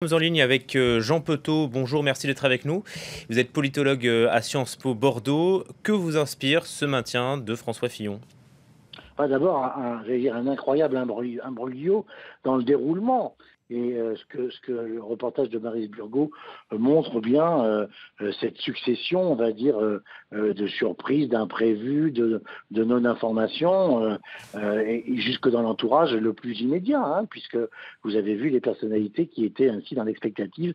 Nous sommes en ligne avec Jean Petot. Bonjour, merci d'être avec nous. Vous êtes politologue à Sciences Po Bordeaux. Que vous inspire ce maintien de François Fillon? D'abord, j'allais dire un incroyable imbroglio dans le déroulement. Et ce que le reportage de Maryse Burgot montre bien, cette succession, on va dire, de surprises, d'imprévus, de non-information, et jusque dans l'entourage le plus immédiat, hein, puisque vous avez vu les personnalités qui étaient ainsi dans l'expectative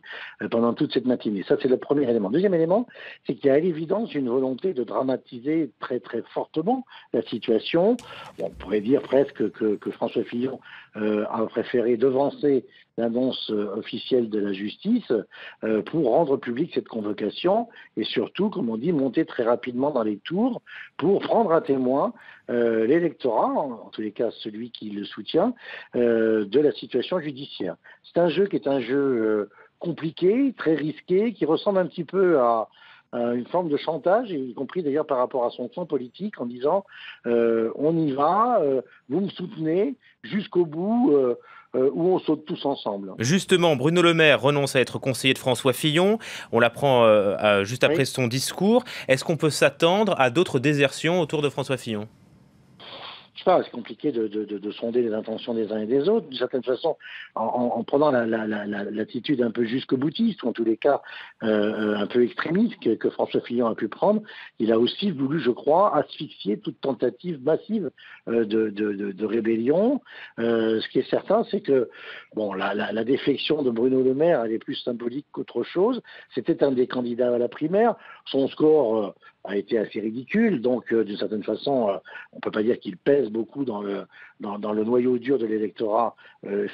pendant toute cette matinée. Ça, c'est le premier élément. Deuxième élément, c'est qu'il y a à l'évidence une volonté de dramatiser très très fortement la situation. Bon, on pourrait dire presque que François Fillon a préféré devancer l'annonce officielle de la justice pour rendre publique cette convocation et surtout, comme on dit, monter très rapidement dans les tours pour prendre à témoin l'électorat, en tous les cas celui qui le soutient, de la situation judiciaire. C'est un jeu qui est un jeu compliqué, très risqué, qui ressemble un petit peu à une forme de chantage, y compris d'ailleurs par rapport à son camp politique, en disant on y va, vous me soutenez jusqu'au bout, où on saute tous ensemble. Justement, Bruno Le Maire renonce à être conseiller de François Fillon. On l'apprend juste après Oui. son discours. Est-ce qu'on peut s'attendre à d'autres désertions autour de François Fillon? Je sais pas, c'est compliqué de sonder les intentions des uns et des autres. D'une certaine façon, en prenant l'attitude un peu jusque-boutiste, ou en tous les cas un peu extrémiste que François Fillon a pu prendre, il a aussi voulu, je crois, asphyxier toute tentative massive de rébellion. Ce qui est certain, c'est que bon, la défection de Bruno Le Maire, elle est plus symbolique qu'autre chose. C'était un des candidats à la primaire. Son score a été assez ridicule, donc d'une certaine façon, on ne peut pas dire qu'il pèse beaucoup dans le noyau dur de l'électorat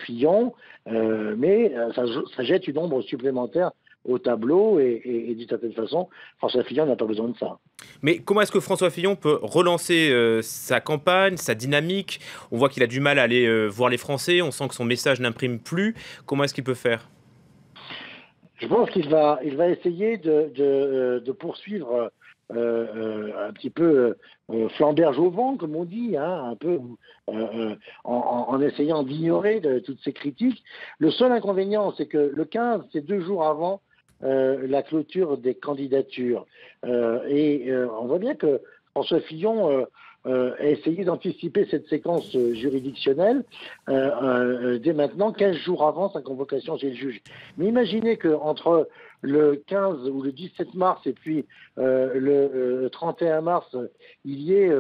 Fillon, mais ça jette une ombre supplémentaire au tableau et d'une certaine façon, François Fillon n'a pas besoin de ça. Mais comment est-ce que François Fillon peut relancer sa campagne, sa dynamique? On voit qu'il a du mal à aller voir les Français, on sent que son message n'imprime plus. Comment est-ce qu'il peut faire? Je pense qu'il va essayer de poursuivre un petit peu flamberge au vent, comme on dit, hein, un peu en essayant d'ignorer toutes ces critiques. Le seul inconvénient, c'est que le 15, c'est 2 jours avant la clôture des candidatures. On voit bien que François Fillon a essayé d'anticiper cette séquence juridictionnelle dès maintenant, 15 jours avant sa convocation chez le juge. Mais imaginez qu'entre le 15 ou le 17 mars et puis le 31 mars, il y ait,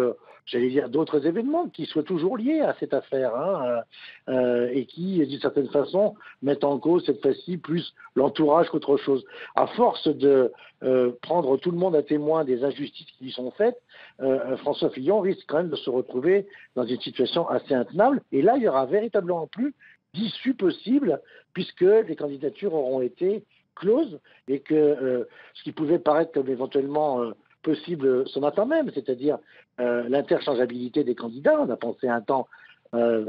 j'allais dire, d'autres événements qui soient toujours liés à cette affaire, hein, et qui, d'une certaine façon, mettent en cause cette fois-ci plus l'entourage qu'autre chose. À force de prendre tout le monde à témoin des injustices qui lui sont faites, François Fillon risque quand même de se retrouver dans une situation assez intenable. Et là, il y aura véritablement plus d'issue possible puisque les candidatures auront été closes et que ce qui pouvait paraître comme éventuellement possible ce matin même, c'est-à-dire l'interchangeabilité des candidats, on a pensé un temps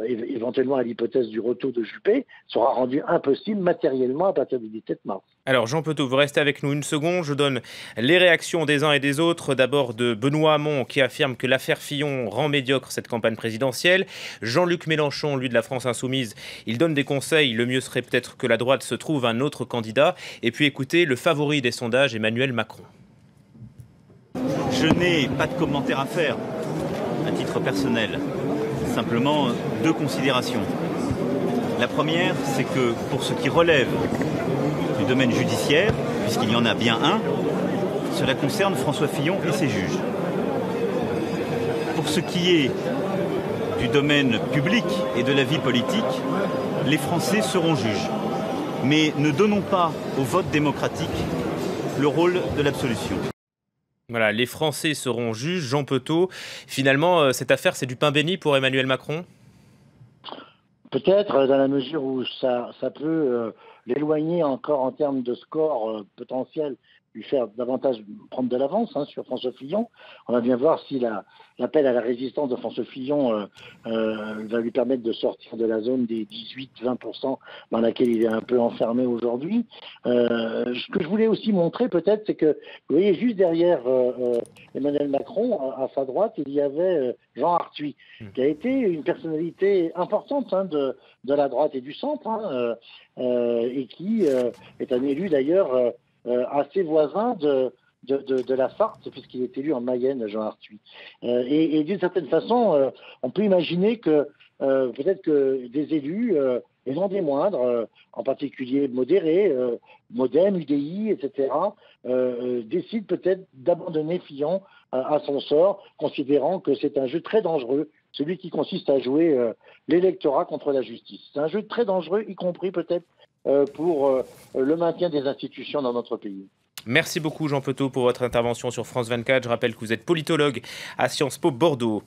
éventuellement à l'hypothèse du retour de Juppé, sera rendu impossible matériellement à partir du 17 mars. Alors Jean Petot, vous restez avec nous une seconde, je donne les réactions des uns et des autres. D'abord de Benoît Hamon qui affirme que l'affaire Fillon rend médiocre cette campagne présidentielle. Jean-Luc Mélenchon, lui de la France Insoumise, il donne des conseils, le mieux serait peut-être que la droite se trouve un autre candidat. Et puis écoutez, le favori des sondages, Emmanuel Macron. Je n'ai pas de commentaire à faire à titre personnel, simplement 2 considérations. La première, c'est que pour ce qui relève du domaine judiciaire, puisqu'il y en a bien un, cela concerne François Fillon et ses juges. Pour ce qui est du domaine public et de la vie politique, les Français seront juges. Mais ne donnons pas au vote démocratique le rôle de l'absolution. Voilà, les Français seront juges. Jean Petot, finalement, cette affaire, c'est du pain béni pour Emmanuel Macron? Peut-être dans la mesure où ça peut l'éloigner encore en termes de score potentiel lui faire davantage prendre de l'avance sur François Fillon. On va bien voir si l'appel à la résistance de François Fillon va lui permettre de sortir de la zone des 18-20% dans laquelle il est un peu enfermé aujourd'hui. Ce que je voulais aussi montrer peut-être, c'est que vous voyez juste derrière Emmanuel Macron, à sa droite, il y avait Jean Arthuis, qui a été une personnalité importante de la droite et du centre, et qui est un élu d'ailleurs assez voisin de la Sarthe, puisqu'il est élu en Mayenne, Jean Arthuis. Et d'une certaine façon, on peut imaginer que peut-être que des élus, et non des moindres, en particulier modérés, Modem, UDI, etc., décident peut-être d'abandonner Fillon à son sort, considérant que c'est un jeu très dangereux, celui qui consiste à jouer l'électorat contre la justice. C'est un jeu très dangereux, y compris peut-être pour le maintien des institutions dans notre pays. Merci beaucoup Jean Petot pour votre intervention sur France 24. Je rappelle que vous êtes politologue à Sciences Po Bordeaux.